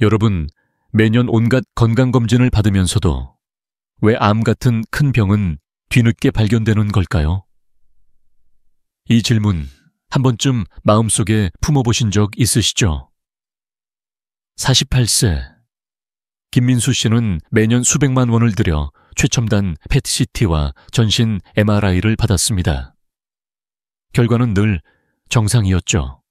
여러분, 매년 온갖 건강검진을 받으면서도 왜 암 같은 큰 병은 뒤늦게 발견되는 걸까요? 이 질문 한 번쯤 마음속에 품어보신 적 있으시죠? 48세. 김민수 씨는 매년 수백만 원을 들여 최첨단 PET-CT와 전신 MRI를 받았습니다. 결과는 늘 정상이었죠.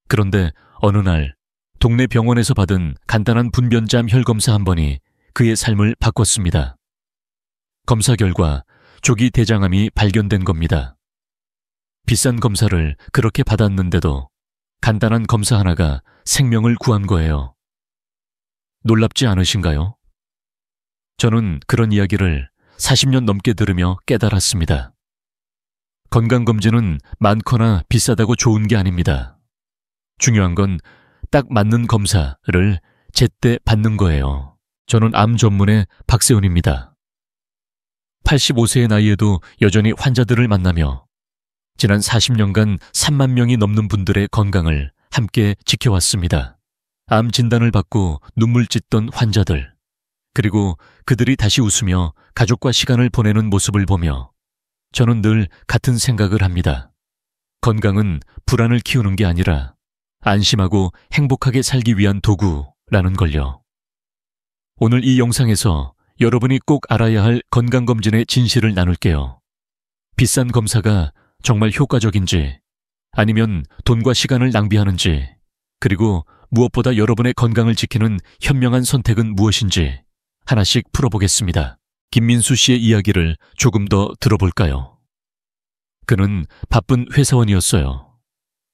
그런데 어느 날 동네 병원에서 받은 간단한 분변자 혈검사 한 번이 그의 삶을 바꿨습니다. 검사 결과 조기 대장암이 발견된 겁니다. 비싼 검사를 그렇게 받았는데도 간단한 검사 하나가 생명을 구한 거예요. 놀랍지 않으신가요? 저는 그런 이야기를 40년 넘게 들으며 깨달았습니다. 건강검진은 많거나 비싸다고 좋은 게 아닙니다. 중요한 건 딱 맞는 검사를 제때 받는 거예요. 저는 암 전문의 박세훈입니다. 85세의 나이에도 여전히 환자들을 만나며 지난 40년간 3만 명이 넘는 분들의 건강을 함께 지켜왔습니다. 암 진단을 받고 눈물 찢던 환자들, 그리고 그들이 다시 웃으며 가족과 시간을 보내는 모습을 보며 저는 늘 같은 생각을 합니다. 건강은 불안을 키우는 게 아니라 안심하고 행복하게 살기 위한 도구라는 걸요. 오늘 이 영상에서 여러분이 꼭 알아야 할 건강검진의 진실을 나눌게요. 비싼 검사가 정말 효과적인지, 아니면 돈과 시간을 낭비하는지, 그리고 무엇보다 여러분의 건강을 지키는 현명한 선택은 무엇인지 하나씩 풀어보겠습니다. 김민수 씨의 이야기를 조금 더 들어볼까요? 그는 바쁜 회사원이었어요.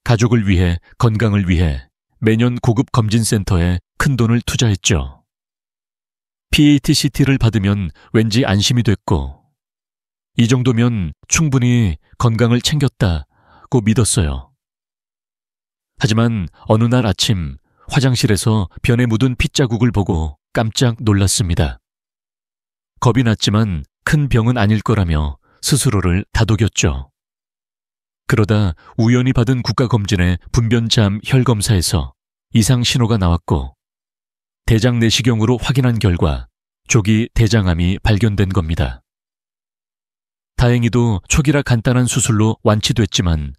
가족을 위해, 건강을 위해 매년 고급 검진센터에 큰 돈을 투자했죠. PET-CT를 받으면 왠지 안심이 됐고, 이 정도면 충분히 건강을 챙겼다고 믿었어요. 하지만 어느 날 아침 화장실에서 변에 묻은 핏자국을 보고 깜짝 놀랐습니다. 겁이 났지만 큰 병은 아닐 거라며 스스로를 다독였죠. 그러다 우연히 받은 국가검진의 분변자암 혈검사에서 이상 신호가 나왔고 대장 내시경으로 확인한 결과 조기 대장암이 발견된 겁니다. 다행히도 초기라 간단한 수술로 완치됐지만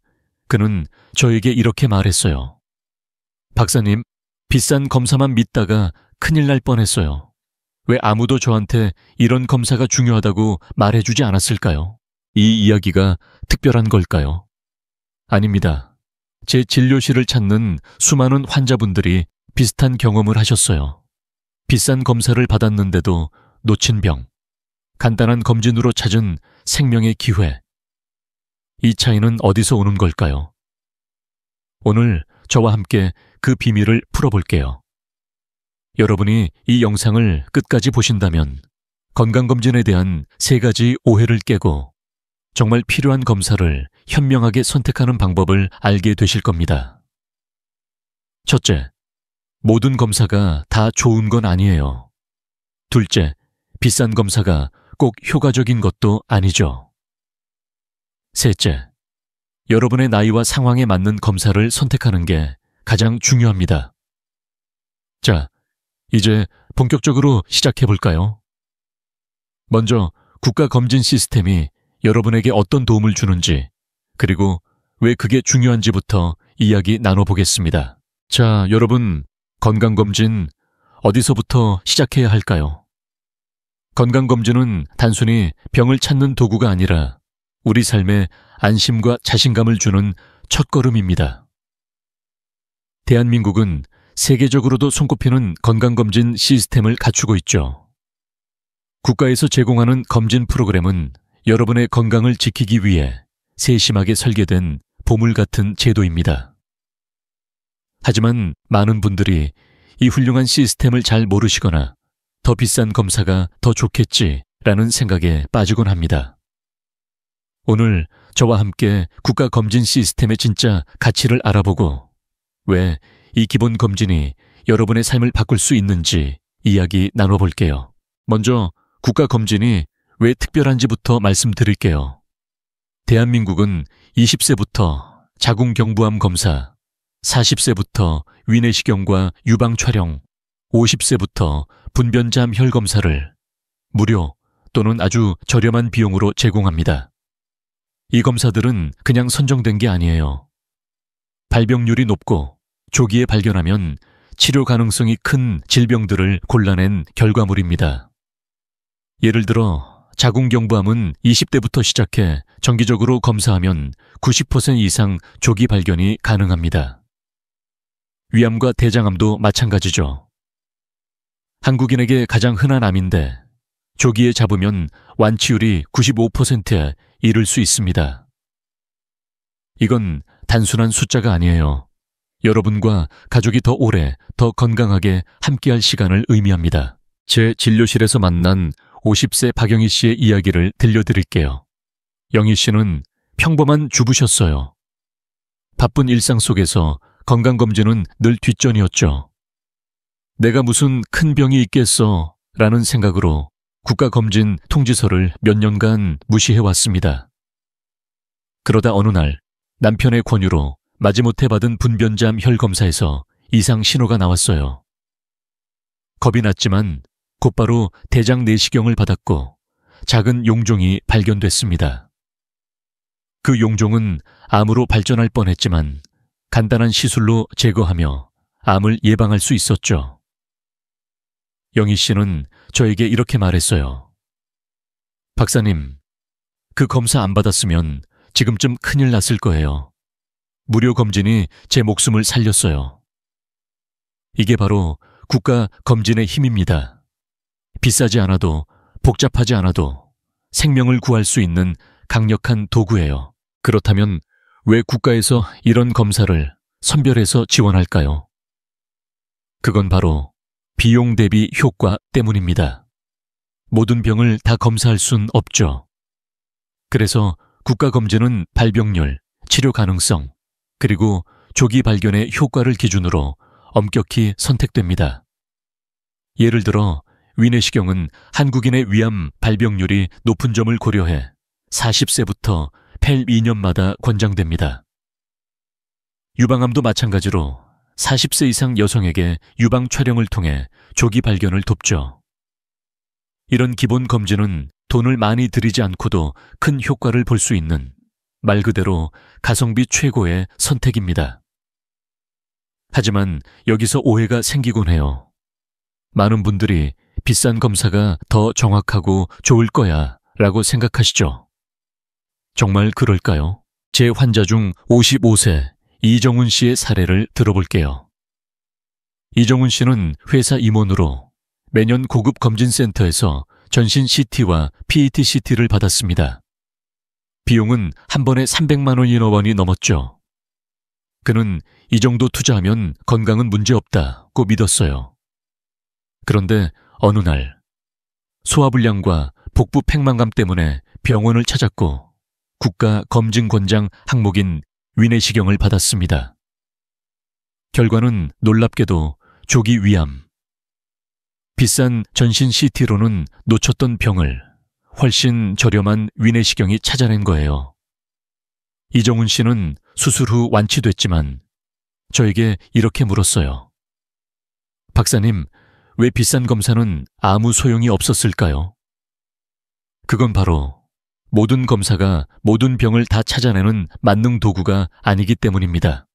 그는 저에게 이렇게 말했어요. 박사님, 비싼 검사만 믿다가 큰일 날 뻔했어요. 왜 아무도 저한테 이런 검사가 중요하다고 말해주지 않았을까요? 이 이야기가 특별한 걸까요? 아닙니다. 제 진료실을 찾는 수많은 환자분들이 비슷한 경험을 하셨어요. 비싼 검사를 받았는데도 놓친 병, 간단한 검진으로 찾은 생명의 기회. 이 차이는 어디서 오는 걸까요? 오늘 저와 함께 그 비밀을 풀어볼게요. 여러분이 이 영상을 끝까지 보신다면 건강검진에 대한 3가지 오해를 깨고 정말 필요한 검사를 현명하게 선택하는 방법을 알게 되실 겁니다. 첫째, 모든 검사가 다 좋은 건 아니에요. 둘째, 비싼 검사가 꼭 효과적인 것도 아니죠. 셋째, 여러분의 나이와 상황에 맞는 검사를 선택하는 게 가장 중요합니다. 자, 이제 본격적으로 시작해볼까요? 먼저 국가검진 시스템이 여러분에게 어떤 도움을 주는지, 그리고 왜 그게 중요한지부터 이야기 나눠보겠습니다. 자, 여러분, 건강검진 어디서부터 시작해야 할까요? 건강검진은 단순히 병을 찾는 도구가 아니라 우리 삶에 안심과 자신감을 주는 첫걸음입니다. 대한민국은 세계적으로도 손꼽히는 건강검진 시스템을 갖추고 있죠. 국가에서 제공하는 검진 프로그램은 여러분의 건강을 지키기 위해 세심하게 설계된 보물 같은 제도입니다. 하지만 많은 분들이 이 훌륭한 시스템을 잘 모르시거나 더 비싼 검사가 더 좋겠지라는 생각에 빠지곤 합니다. 오늘 저와 함께 국가검진 시스템의 진짜 가치를 알아보고 왜 이 기본 검진이 여러분의 삶을 바꿀 수 있는지 이야기 나눠볼게요. 먼저 국가검진이 왜 특별한지부터 말씀드릴게요. 대한민국은 20세부터 자궁경부암 검사, 40세부터 위내시경과 유방 촬영, 50세부터 분변자 혈 검사를 무료 또는 아주 저렴한 비용으로 제공합니다. 이 검사들은 그냥 선정된 게 아니에요. 발병률이 높고 조기에 발견하면 치료 가능성이 큰 질병들을 골라낸 결과물입니다. 예를 들어 자궁경부암은 20대부터 시작해 정기적으로 검사하면 90% 이상 조기 발견이 가능합니다. 위암과 대장암도 마찬가지죠. 한국인에게 가장 흔한 암인데 조기에 잡으면 완치율이 95%에 이를 수 있습니다. 이건 단순한 숫자가 아니에요. 여러분과 가족이 더 오래, 더 건강하게 함께할 시간을 의미합니다. 제 진료실에서 만난 50세 박영희 씨의 이야기를 들려드릴게요. 영희 씨는 평범한 주부셨어요. 바쁜 일상 속에서 건강검진은 늘 뒷전이었죠. 내가 무슨 큰 병이 있겠어 라는 생각으로 국가검진 통지서를 몇 년간 무시해왔습니다. 그러다 어느 날 남편의 권유로 마지못해 받은 분변자 혈 검사에서 이상 신호가 나왔어요. 겁이 났지만 곧바로 대장 내시경을 받았고 작은 용종이 발견됐습니다. 그 용종은 암으로 발전할 뻔했지만 간단한 시술로 제거하며 암을 예방할 수 있었죠. 영희 씨는 저에게 이렇게 말했어요. 박사님, 그 검사 안 받았으면 지금쯤 큰일 났을 거예요. 무료 검진이 제 목숨을 살렸어요. 이게 바로 국가 검진의 힘입니다. 비싸지 않아도 복잡하지 않아도 생명을 구할 수 있는 강력한 도구예요. 그렇다면 왜 국가에서 이런 검사를 선별해서 지원할까요? 그건 바로 비용 대비 효과 때문입니다. 모든 병을 다 검사할 순 없죠. 그래서 국가검진은 발병률, 치료 가능성, 그리고 조기 발견의 효과를 기준으로 엄격히 선택됩니다. 예를 들어 위내시경은 한국인의 위암 발병률이 높은 점을 고려해 40세부터 펠 2년마다 권장됩니다. 유방암도 마찬가지로 40세 이상 여성에게 유방 촬영을 통해 조기 발견을 돕죠. 이런 기본 검진은 돈을 많이 들이지 않고도 큰 효과를 볼 수 있는 말 그대로 가성비 최고의 선택입니다. 하지만 여기서 오해가 생기곤 해요. 많은 분들이 비싼 검사가 더 정확하고 좋을 거야 라고 생각하시죠. 정말 그럴까요? 제 환자 중 55세 이정훈 씨의 사례를 들어볼게요. 이정훈 씨는 회사 임원으로 매년 고급 검진센터에서 전신 CT와 PET-CT를 받았습니다. 비용은 한 번에 300만 원이 넘었죠. 그는 이 정도 투자하면 건강은 문제없다고 믿었어요. 그런데 어느 날 소화불량과 복부 팽만감 때문에 병원을 찾았고 국가검진권장 항목인 위내시경을 받았습니다. 결과는 놀랍게도 조기 위암. 비싼 전신 CT로는 놓쳤던 병을 훨씬 저렴한 위내시경이 찾아낸 거예요. 이정훈 씨는 수술 후 완치됐지만 저에게 이렇게 물었어요. 박사님, 왜 비싼 검사는 아무 소용이 없었을까요? 그건 바로 모든 검사가 모든 병을 다 찾아내는 만능 도구가 아니기 때문입니다.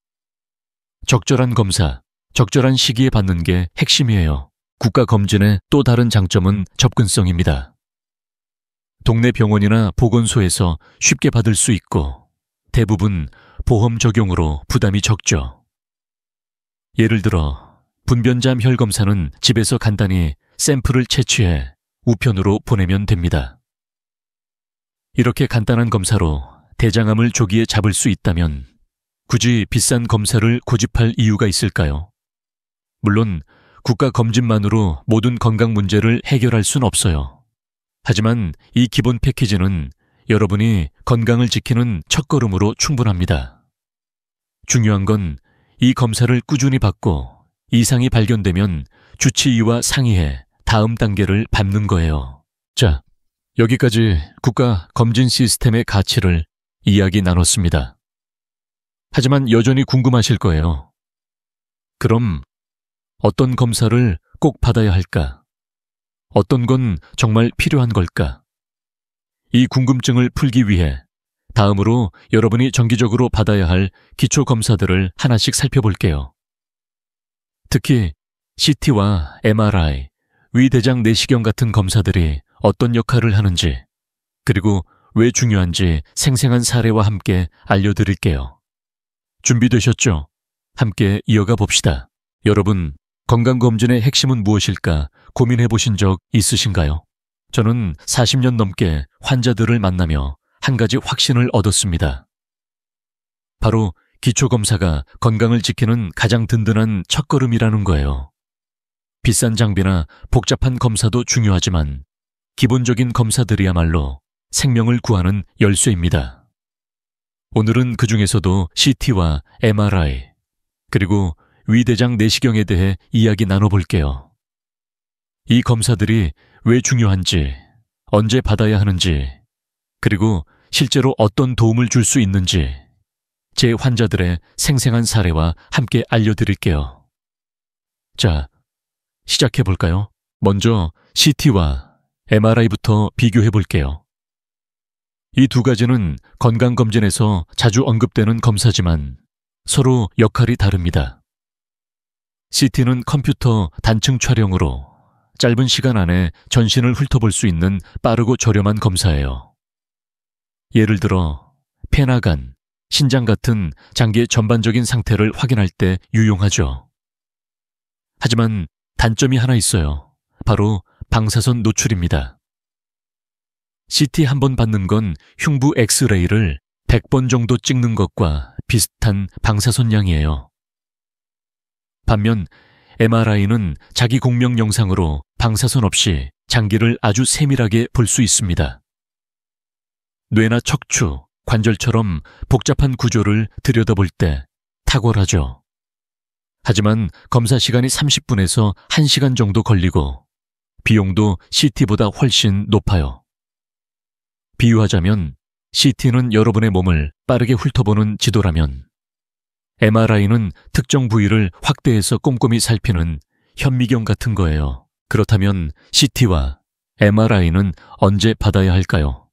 적절한 검사, 적절한 시기에 받는 게 핵심이에요. 국가검진의 또 다른 장점은 접근성입니다. 동네 병원이나 보건소에서 쉽게 받을 수 있고 대부분 보험 적용으로 부담이 적죠. 예를 들어 분변자 혈 검사는 집에서 간단히 샘플을 채취해 우편으로 보내면 됩니다. 이렇게 간단한 검사로 대장암을 조기에 잡을 수 있다면 굳이 비싼 검사를 고집할 이유가 있을까요? 물론 국가검진만으로 모든 건강 문제를 해결할 순 없어요. 하지만 이 기본 패키지는 여러분이 건강을 지키는 첫걸음으로 충분합니다. 중요한 건 이 검사를 꾸준히 받고 이상이 발견되면 주치의와 상의해 다음 단계를 밟는 거예요. 자, 여기까지 국가 검진 시스템의 가치를 이야기 나눴습니다. 하지만 여전히 궁금하실 거예요. 그럼 어떤 검사를 꼭 받아야 할까? 어떤 건 정말 필요한 걸까? 이 궁금증을 풀기 위해 다음으로 여러분이 정기적으로 받아야 할 기초 검사들을 하나씩 살펴볼게요. 특히 CT와 MRI, 위대장 내시경 같은 검사들이 어떤 역할을 하는지, 그리고 왜 중요한지 생생한 사례와 함께 알려드릴게요. 준비되셨죠? 함께 이어가 봅시다. 여러분, 건강검진의 핵심은 무엇일까 고민해 보신 적 있으신가요? 저는 40년 넘게 환자들을 만나며 한 가지 확신을 얻었습니다. 바로 기초검사가 건강을 지키는 가장 든든한 첫걸음이라는 거예요. 비싼 장비나 복잡한 검사도 중요하지만 기본적인 검사들이야말로 생명을 구하는 열쇠입니다. 오늘은 그 중에서도 CT와 MRI, 그리고 위대장 내시경에 대해 이야기 나눠볼게요. 이 검사들이 왜 중요한지, 언제 받아야 하는지, 그리고 실제로 어떤 도움을 줄 수 있는지 제 환자들의 생생한 사례와 함께 알려드릴게요. 자, 시작해볼까요? 먼저 CT와 MRI부터 비교해볼게요. 이 두 가지는 건강검진에서 자주 언급되는 검사지만 서로 역할이 다릅니다. CT는 컴퓨터 단층 촬영으로 짧은 시간 안에 전신을 훑어볼 수 있는 빠르고 저렴한 검사예요. 예를 들어 폐나간, 신장 같은 장기의 전반적인 상태를 확인할 때 유용하죠. 하지만 단점이 하나 있어요. 바로 방사선 노출입니다. CT 한 번 받는 건 흉부 엑스레이를 100번 정도 찍는 것과 비슷한 방사선 양이에요. 반면 MRI는 자기 공명 영상으로 방사선 없이 장기를 아주 세밀하게 볼 수 있습니다. 뇌나 척추, 관절처럼 복잡한 구조를 들여다볼 때 탁월하죠. 하지만 검사 시간이 30분에서 1시간 정도 걸리고 비용도 CT보다 훨씬 높아요. 비유하자면 CT는 여러분의 몸을 빠르게 훑어보는 지도라면 MRI는 특정 부위를 확대해서 꼼꼼히 살피는 현미경 같은 거예요. 그렇다면 CT와 MRI는 언제 받아야 할까요?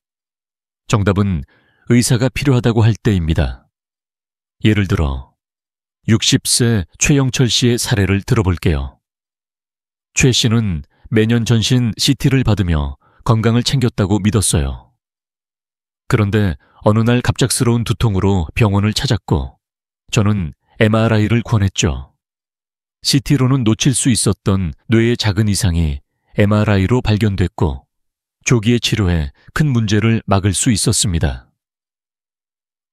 정답은 의사가 필요하다고 할 때입니다. 예를 들어 60세 최영철 씨의 사례를 들어볼게요. 최 씨는 매년 전신 CT를 받으며 건강을 챙겼다고 믿었어요. 그런데 어느 날 갑작스러운 두통으로 병원을 찾았고 저는 MRI를 권했죠. CT로는 놓칠 수 있었던 뇌의 작은 이상이 MRI로 발견됐고 조기에 치료해 큰 문제를 막을 수 있었습니다.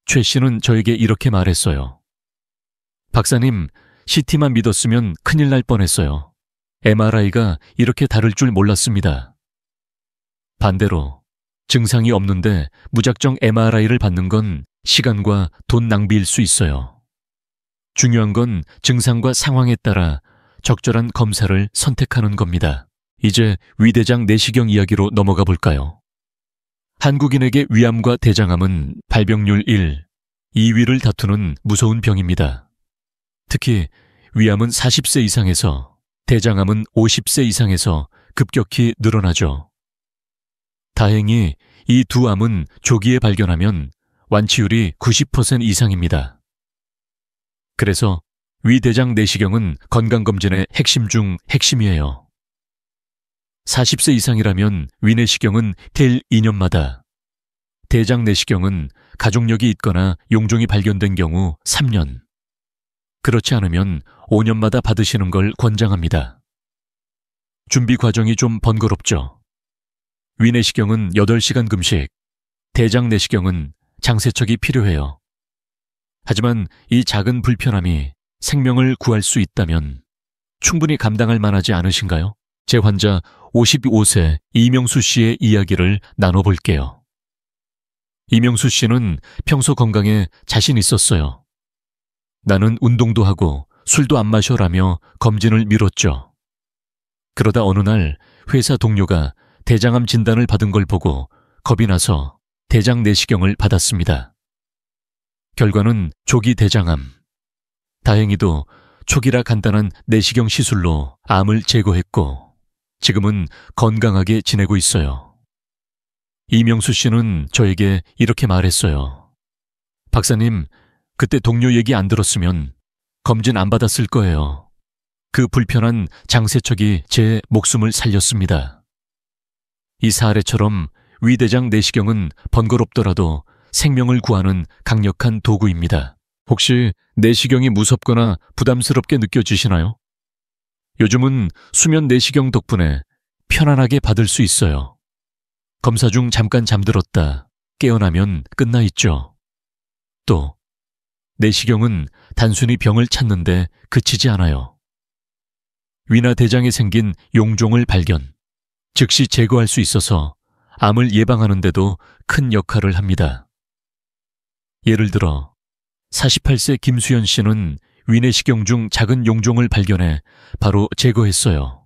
최 씨는 저에게 이렇게 말했어요. 박사님, CT만 믿었으면 큰일 날 뻔했어요. MRI가 이렇게 다를 줄 몰랐습니다. 반대로 증상이 없는데 무작정 MRI를 받는 건 시간과 돈 낭비일 수 있어요. 중요한 건 증상과 상황에 따라 적절한 검사를 선택하는 겁니다. 이제 위대장 내시경 이야기로 넘어가 볼까요? 한국인에게 위암과 대장암은 발병률 1, 2위를 다투는 무서운 병입니다. 특히 위암은 40세 이상에서, 대장암은 50세 이상에서 급격히 늘어나죠. 다행히 이 두 암은 조기에 발견하면 완치율이 90% 이상입니다. 그래서 위대장 내시경은 건강검진의 핵심 중 핵심이에요. 40세 이상이라면 위내시경은 텔 2년마다, 대장 내시경은 가족력이 있거나 용종이 발견된 경우 3년, 그렇지 않으면 5년마다 받으시는 걸 권장합니다. 준비 과정이 좀 번거롭죠. 위내시경은 8시간 금식, 대장 내시경은 장세척이 필요해요. 하지만 이 작은 불편함이 생명을 구할 수 있다면 충분히 감당할 만하지 않으신가요? 제 환자 55세 이명수 씨의 이야기를 나눠볼게요. 이명수 씨는 평소 건강에 자신 있었어요. 나는 운동도 하고 술도 안 마셔라며 검진을 미뤘죠. 그러다 어느 날 회사 동료가 대장암 진단을 받은 걸 보고 겁이 나서 대장 내시경을 받았습니다. 결과는 조기 대장암. 다행히도 초기라 간단한 내시경 시술로 암을 제거했고 지금은 건강하게 지내고 있어요. 이명수 씨는 저에게 이렇게 말했어요. 박사님, 그때 동료 얘기 안 들었으면 검진 안 받았을 거예요. 그 불편한 장세척이 제 목숨을 살렸습니다. 이 사례처럼 위대장 내시경은 번거롭더라도 생명을 구하는 강력한 도구입니다. 혹시 내시경이 무섭거나 부담스럽게 느껴지시나요? 요즘은 수면 내시경 덕분에 편안하게 받을 수 있어요. 검사 중 잠깐 잠들었다 깨어나면 끝나 있죠. 또 내시경은 단순히 병을 찾는데 그치지 않아요. 위나 대장에 생긴 용종을 발견, 즉시 제거할 수 있어서 암을 예방하는 데도 큰 역할을 합니다. 예를 들어 48세 김수연 씨는 위내시경 중 작은 용종을 발견해 바로 제거했어요.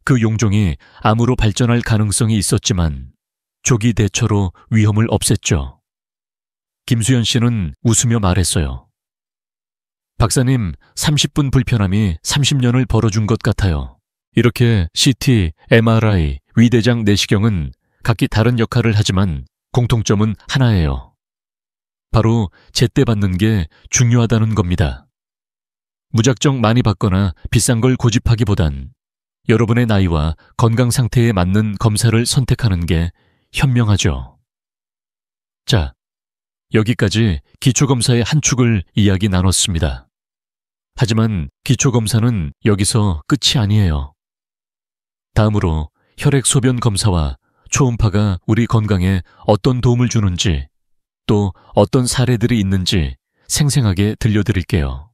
그 용종이 암으로 발전할 가능성이 있었지만 조기 대처로 위험을 없앴죠. 김수연 씨는 웃으며 말했어요. 박사님, 30분 불편함이 30년을 벌어준 것 같아요. 이렇게 CT, MRI, 위대장 내시경은 각기 다른 역할을 하지만 공통점은 하나예요. 바로 제때 받는 게 중요하다는 겁니다. 무작정 많이 받거나 비싼 걸 고집하기보단 여러분의 나이와 건강 상태에 맞는 검사를 선택하는 게 현명하죠. 자, 여기까지 기초검사의 한 축을 이야기 나눴습니다. 하지만 기초검사는 여기서 끝이 아니에요. 다음으로 혈액소변 검사와 초음파가 우리 건강에 어떤 도움을 주는지 또 어떤 사례들이 있는지 생생하게 들려드릴게요.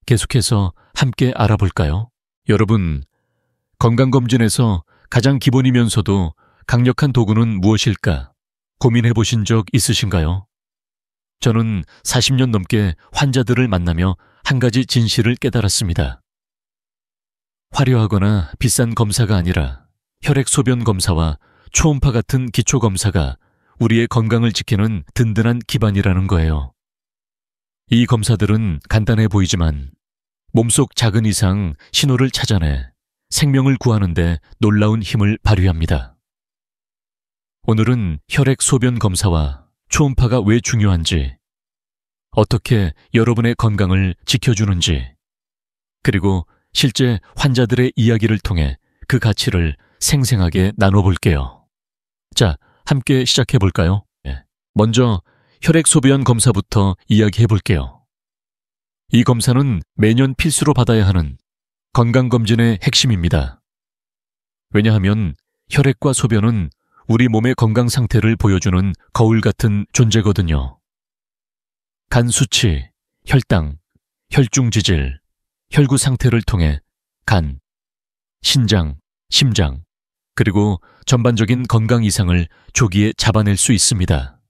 계속해서 함께 알아볼까요? 여러분, 건강검진에서 가장 기본이면서도 강력한 도구는 무엇일까 고민해 보신 적 있으신가요? 저는 40년 넘게 환자들을 만나며 한 가지 진실을 깨달았습니다. 화려하거나 비싼 검사가 아니라 혈액소변 검사와 초음파 같은 기초검사가 우리의 건강을 지키는 든든한 기반이라는 거예요. 이 검사들은 간단해 보이지만 몸속 작은 이상 신호를 찾아내 생명을 구하는 데 놀라운 힘을 발휘합니다. 오늘은 혈액소변 검사와 초음파가 왜 중요한지, 어떻게 여러분의 건강을 지켜주는지, 그리고 실제 환자들의 이야기를 통해 그 가치를 생생하게 나눠볼게요. 자, 함께 시작해볼까요? 먼저 혈액소변 검사부터 이야기해볼게요. 이 검사는 매년 필수로 받아야 하는 건강검진의 핵심입니다. 왜냐하면 혈액과 소변은 우리 몸의 건강 상태를 보여주는 거울 같은 존재거든요. 간 수치, 혈당, 혈중 지질, 혈구 상태를 통해 간, 신장, 심장, 그리고 전반적인 건강 이상을 조기에 잡아낼 수 있습니다.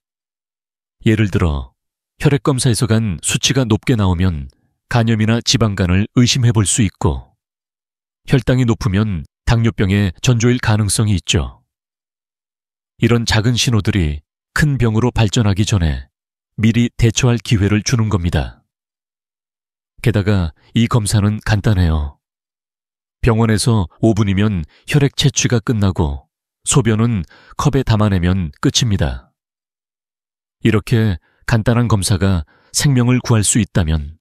예를 들어 혈액검사에서 간 수치가 높게 나오면 간염이나 지방간을 의심해 볼 수 있고, 혈당이 높으면 당뇨병의 전조일 가능성이 있죠. 이런 작은 신호들이 큰 병으로 발전하기 전에 미리 대처할 기회를 주는 겁니다. 게다가 이 검사는 간단해요. 병원에서 5분이면 혈액 채취가 끝나고 소변은 컵에 담아내면 끝입니다. 이렇게 간단한 검사가 생명을 구할 수 있다면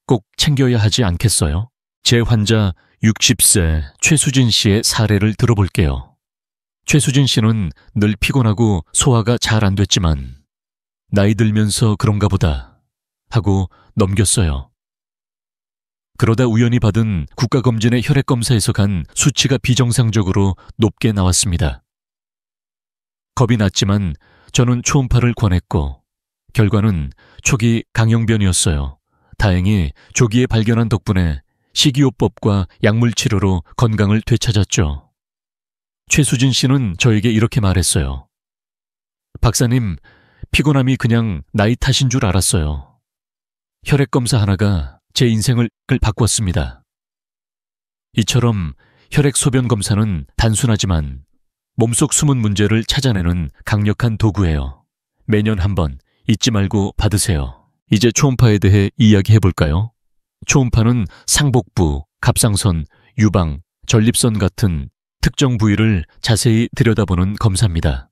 꼭 챙겨야 하지 않겠어요? 제 환자 60세 최수진 씨의 사례를 들어볼게요. 최수진 씨는 늘 피곤하고 소화가 잘 안 됐지만 나이 들면서 그런가 보다 하고 넘겼어요. 그러다 우연히 받은 국가검진의 혈액검사에서 간 수치가 비정상적으로 높게 나왔습니다. 겁이 났지만 저는 초음파를 권했고 결과는 초기 강형변이었어요. 다행히 조기에 발견한 덕분에 식이요법과 약물치료로 건강을 되찾았죠. 최수진 씨는 저에게 이렇게 말했어요. 박사님, 피곤함이 그냥 나이 탓인 줄 알았어요. 혈액검사 하나가 제 인생을 바꿨습니다. 이처럼 혈액소변 검사는 단순하지만 몸속 숨은 문제를 찾아내는 강력한 도구예요. 매년 한 번 잊지 말고 받으세요. 이제 초음파에 대해 이야기해볼까요? 초음파는 상복부, 갑상선, 유방, 전립선 같은 특정 부위를 자세히 들여다보는 검사입니다.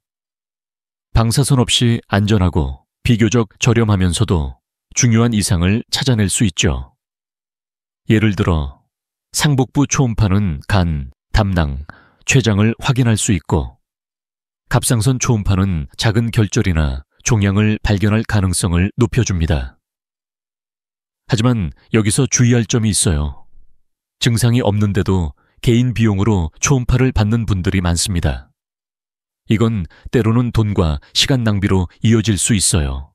방사선 없이 안전하고 비교적 저렴하면서도 중요한 이상을 찾아낼 수 있죠. 예를 들어 상복부 초음파는 간, 담낭, 췌장을 확인할 수 있고, 갑상선 초음파는 작은 결절이나 종양을 발견할 가능성을 높여줍니다. 하지만 여기서 주의할 점이 있어요. 증상이 없는데도 개인 비용으로 초음파를 받는 분들이 많습니다. 이건 때로는 돈과 시간 낭비로 이어질 수 있어요.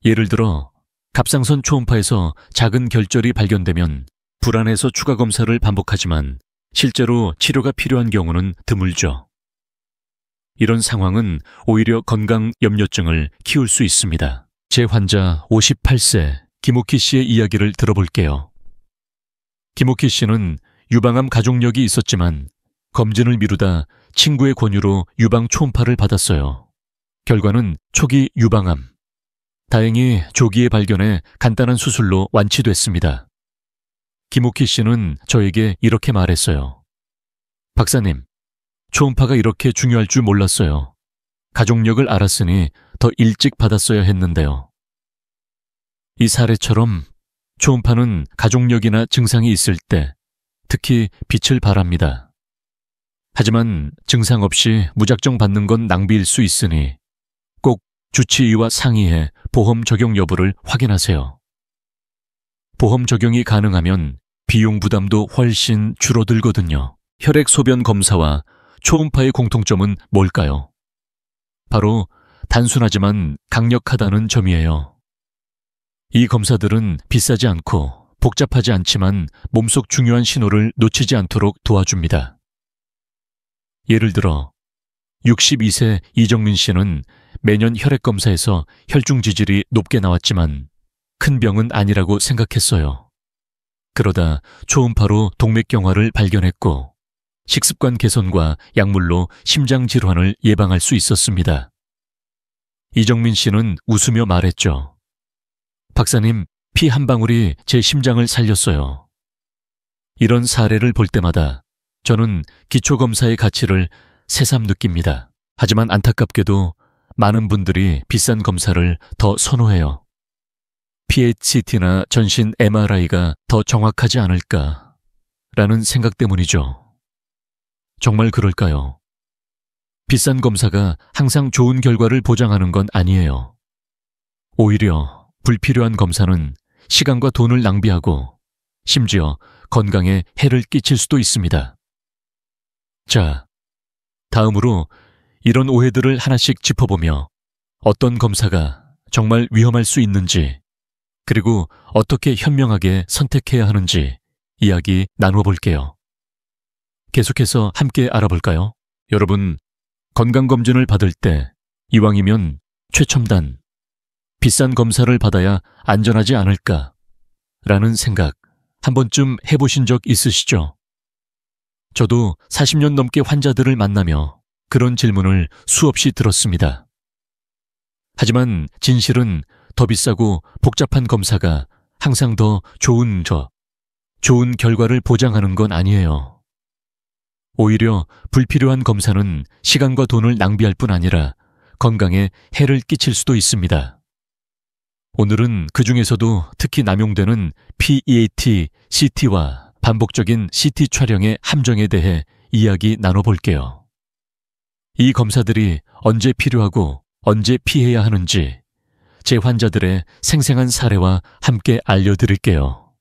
예를 들어 갑상선 초음파에서 작은 결절이 발견되면 불안해서 추가 검사를 반복하지만 실제로 치료가 필요한 경우는 드물죠. 이런 상황은 오히려 건강 염려증을 키울 수 있습니다. 제 환자 58세 김옥희 씨의 이야기를 들어볼게요. 김옥희 씨는 유방암 가족력이 있었지만 검진을 미루다 친구의 권유로 유방 초음파를 받았어요. 결과는 초기 유방암. 다행히 조기에 발견해 간단한 수술로 완치됐습니다. 김옥희 씨는 저에게 이렇게 말했어요. 박사님, 초음파가 이렇게 중요할 줄 몰랐어요. 가족력을 알았으니 더 일찍 받았어야 했는데요. 이 사례처럼 초음파는 가족력이나 증상이 있을 때 특히 빛을 발합니다. 하지만 증상 없이 무작정 받는 건 낭비일 수 있으니 꼭 주치의와 상의해 보험 적용 여부를 확인하세요. 보험 적용이 가능하면 비용 부담도 훨씬 줄어들거든요. 혈액소변 검사와 초음파의 공통점은 뭘까요? 바로 단순하지만 강력하다는 점이에요. 이 검사들은 비싸지 않고 복잡하지 않지만 몸속 중요한 신호를 놓치지 않도록 도와줍니다. 예를 들어 62세 이정민 씨는 매년 혈액검사에서 혈중 지질이 높게 나왔지만 큰 병은 아니라고 생각했어요. 그러다 초음파로 동맥경화를 발견했고 식습관 개선과 약물로 심장질환을 예방할 수 있었습니다. 이정민 씨는 웃으며 말했죠. 박사님, 피 한 방울이 제 심장을 살렸어요. 이런 사례를 볼 때마다 저는 기초검사의 가치를 새삼 느낍니다. 하지만 안타깝게도 많은 분들이 비싼 검사를 더 선호해요. PET-CT나 전신 MRI가 더 정확하지 않을까라는 생각 때문이죠. 정말 그럴까요? 비싼 검사가 항상 좋은 결과를 보장하는 건 아니에요. 오히려 불필요한 검사는 시간과 돈을 낭비하고 심지어 건강에 해를 끼칠 수도 있습니다. 자, 다음으로 이런 오해들을 하나씩 짚어보며 어떤 검사가 정말 위험할 수 있는지, 그리고 어떻게 현명하게 선택해야 하는지 이야기 나눠볼게요. 계속해서 함께 알아볼까요? 여러분, 건강검진을 받을 때 이왕이면 최첨단, 비싼 검사를 받아야 안전하지 않을까? 라는 생각 한 번쯤 해보신 적 있으시죠? 저도 40년 넘게 환자들을 만나며 그런 질문을 수없이 들었습니다. 하지만 진실은 더 비싸고 복잡한 검사가 항상 더 좋은 결과를 보장하는 건 아니에요. 오히려 불필요한 검사는 시간과 돈을 낭비할 뿐 아니라 건강에 해를 끼칠 수도 있습니다. 오늘은 그 중에서도 특히 남용되는 PET, CT와 반복적인 CT 촬영의 함정에 대해 이야기 나눠볼게요. 이 검사들이 언제 필요하고 언제 피해야 하는지 제 환자들의 생생한 사례와 함께 알려드릴게요.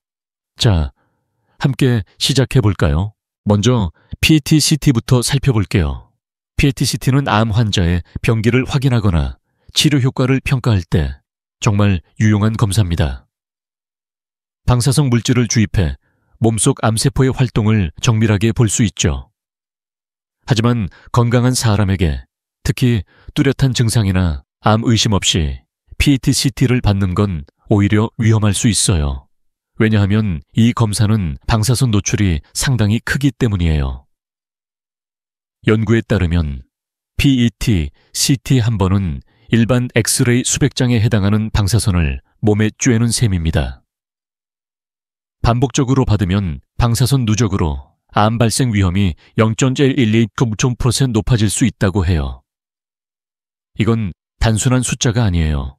자, 함께 시작해볼까요? 먼저 PET-CT부터 살펴볼게요. PET-CT는 암 환자의 병기를 확인하거나 치료 효과를 평가할 때 정말 유용한 검사입니다. 방사성 물질을 주입해 몸속 암세포의 활동을 정밀하게 볼 수 있죠. 하지만 건강한 사람에게 특히 뚜렷한 증상이나 암 의심 없이 PET-CT를 받는 건 오히려 위험할 수 있어요. 왜냐하면 이 검사는 방사선 노출이 상당히 크기 때문이에요. 연구에 따르면 PET, CT 한 번은 일반 엑스레이 수백 장에 해당하는 방사선을 몸에 쬐는 셈입니다. 반복적으로 받으면 방사선 누적으로 암 발생 위험이 0.112% 높아질 수 있다고 해요. 이건 단순한 숫자가 아니에요.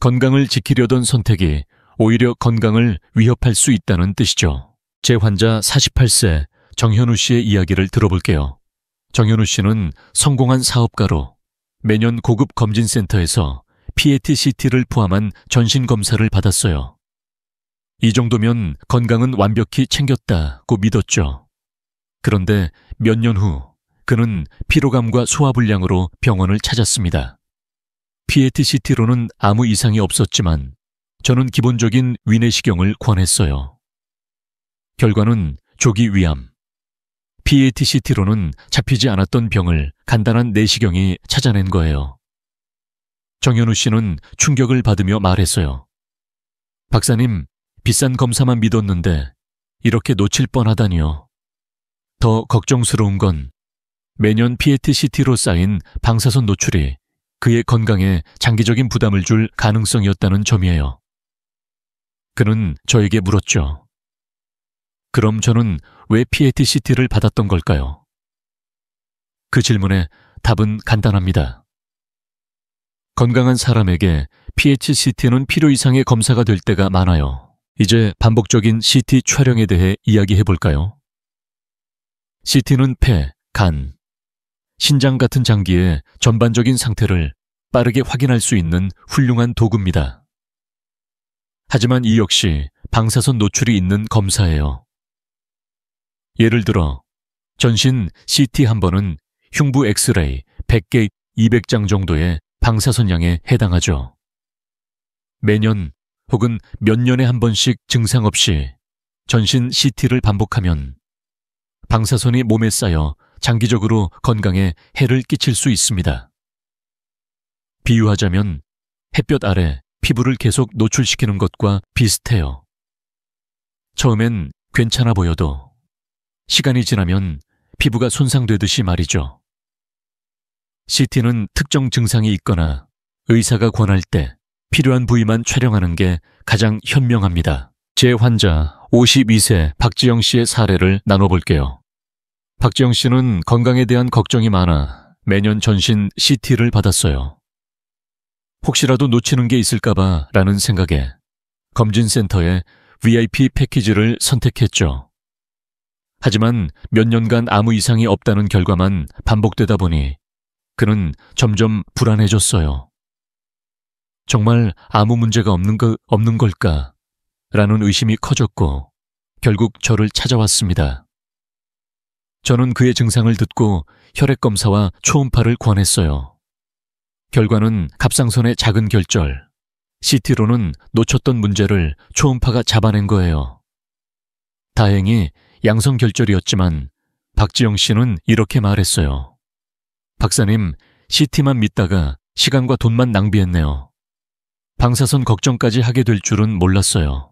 건강을 지키려던 선택이 오히려 건강을 위협할 수 있다는 뜻이죠. 제 환자 48세 정현우 씨의 이야기를 들어볼게요. 정현우 씨는 성공한 사업가로 매년 고급 검진센터에서 PET-CT를 포함한 전신 검사를 받았어요. 이 정도면 건강은 완벽히 챙겼다고 믿었죠. 그런데 몇 년 후 그는 피로감과 소화불량으로 병원을 찾았습니다. PET-CT로는 아무 이상이 없었지만 저는 기본적인 위내시경을 권했어요. 결과는 조기 위암. PET-CT로는 잡히지 않았던 병을 간단한 내시경이 찾아낸 거예요. 정현우 씨는 충격을 받으며 말했어요. 박사님, 비싼 검사만 믿었는데 이렇게 놓칠 뻔하다니요. 더 걱정스러운 건 매년 PET-CT로 쌓인 방사선 노출이 그의 건강에 장기적인 부담을 줄 가능성이었다는 점이에요. 그는 저에게 물었죠. 그럼 저는 왜 PET-CT를 받았던 걸까요? 그 질문에 답은 간단합니다. 건강한 사람에게 PET-CT는 필요 이상의 검사가 될 때가 많아요. 이제 반복적인 CT 촬영에 대해 이야기해 볼까요? CT는 폐, 간, 신장 같은 장기의 전반적인 상태를 빠르게 확인할 수 있는 훌륭한 도구입니다. 하지만 이 역시 방사선 노출이 있는 검사예요. 예를 들어 전신 CT 한 번은 흉부 엑스레이 100개, 200장 정도의 방사선량에 해당하죠. 매년 혹은 몇 년에 한 번씩 증상 없이 전신 CT를 반복하면 방사선이 몸에 쌓여 장기적으로 건강에 해를 끼칠 수 있습니다. 비유하자면 햇볕 아래 피부를 계속 노출시키는 것과 비슷해요. 처음엔 괜찮아 보여도 시간이 지나면 피부가 손상되듯이 말이죠. CT는 특정 증상이 있거나 의사가 권할 때 필요한 부위만 촬영하는 게 가장 현명합니다. 제 환자 52세 박지영 씨의 사례를 나눠볼게요. 박지영 씨는 건강에 대한 걱정이 많아 매년 전신 CT를 받았어요. 혹시라도 놓치는 게 있을까봐 라는 생각에 검진센터에 VIP 패키지를 선택했죠. 하지만 몇 년간 아무 이상이 없다는 결과만 반복되다 보니 그는 점점 불안해졌어요. 정말 아무 문제가 없는 걸까? 라는 의심이 커졌고 결국 저를 찾아왔습니다. 저는 그의 증상을 듣고 혈액검사와 초음파를 권했어요. 결과는 갑상선의 작은 결절, CT로는 놓쳤던 문제를 초음파가 잡아낸 거예요. 다행히 양성 결절이었지만 박지영 씨는 이렇게 말했어요. 박사님, CT만 믿다가 시간과 돈만 낭비했네요. 방사선 걱정까지 하게 될 줄은 몰랐어요.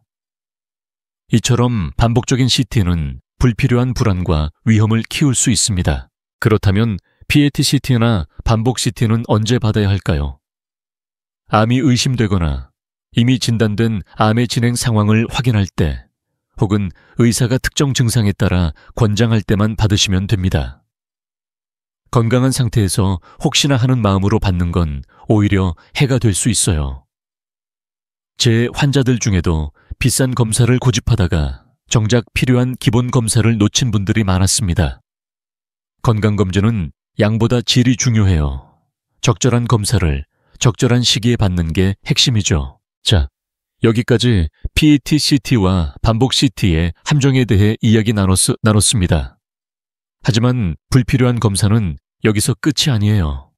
이처럼 반복적인 CT는 불필요한 불안과 위험을 키울 수 있습니다. 그렇다면 PET-CT나 반복 CT는 언제 받아야 할까요? 암이 의심되거나 이미 진단된 암의 진행 상황을 확인할 때 혹은 의사가 특정 증상에 따라 권장할 때만 받으시면 됩니다. 건강한 상태에서 혹시나 하는 마음으로 받는 건 오히려 해가 될 수 있어요. 제 환자들 중에도 비싼 검사를 고집하다가 정작 필요한 기본 검사를 놓친 분들이 많았습니다. 건강검진은 양보다 질이 중요해요. 적절한 검사를 적절한 시기에 받는 게 핵심이죠. 자, 여기까지 PET-CT와 반복 CT의 함정에 대해 이야기 나눴습니다. 하지만 불필요한 검사는 여기서 끝이 아니에요.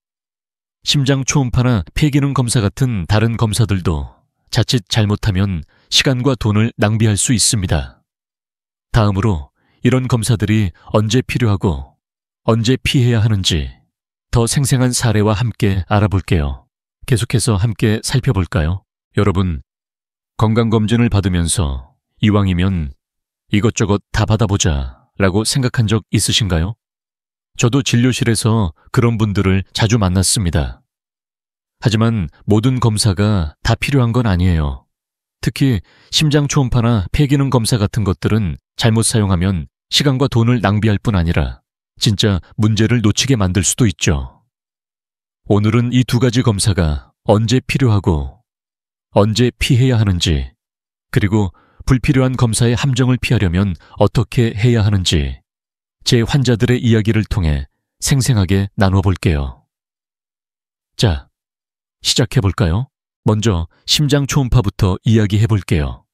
심장 초음파나 폐기능 검사 같은 다른 검사들도 자칫 잘못하면 시간과 돈을 낭비할 수 있습니다. 다음으로 이런 검사들이 언제 필요하고 언제 피해야 하는지 더 생생한 사례와 함께 알아볼게요. 계속해서 함께 살펴볼까요? 여러분, 건강검진을 받으면서 이왕이면 이것저것 다 받아보자 라고 생각한 적 있으신가요? 저도 진료실에서 그런 분들을 자주 만났습니다. 하지만 모든 검사가 다 필요한 건 아니에요. 특히 심장 초음파나 폐기능 검사 같은 것들은 잘못 사용하면 시간과 돈을 낭비할 뿐 아니라 진짜 문제를 놓치게 만들 수도 있죠. 오늘은 이 두 가지 검사가 언제 필요하고 언제 피해야 하는지, 그리고 불필요한 검사의 함정을 피하려면 어떻게 해야 하는지 제 환자들의 이야기를 통해 생생하게 나눠볼게요. 자, 시작해볼까요? 먼저 심장 초음파부터 이야기해볼게요.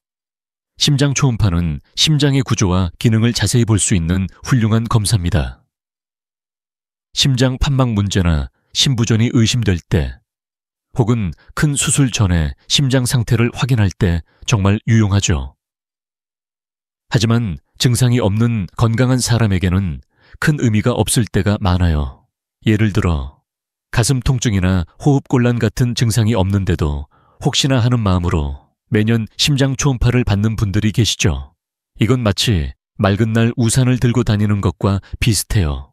심장 초음파는 심장의 구조와 기능을 자세히 볼 수 있는 훌륭한 검사입니다. 심장 판막 문제나 심부전이 의심될 때, 혹은 큰 수술 전에 심장 상태를 확인할 때 정말 유용하죠. 하지만 증상이 없는 건강한 사람에게는 큰 의미가 없을 때가 많아요. 예를 들어 가슴 통증이나 호흡곤란 같은 증상이 없는데도 혹시나 하는 마음으로 매년 심장 초음파를 받는 분들이 계시죠. 이건 마치 맑은 날 우산을 들고 다니는 것과 비슷해요.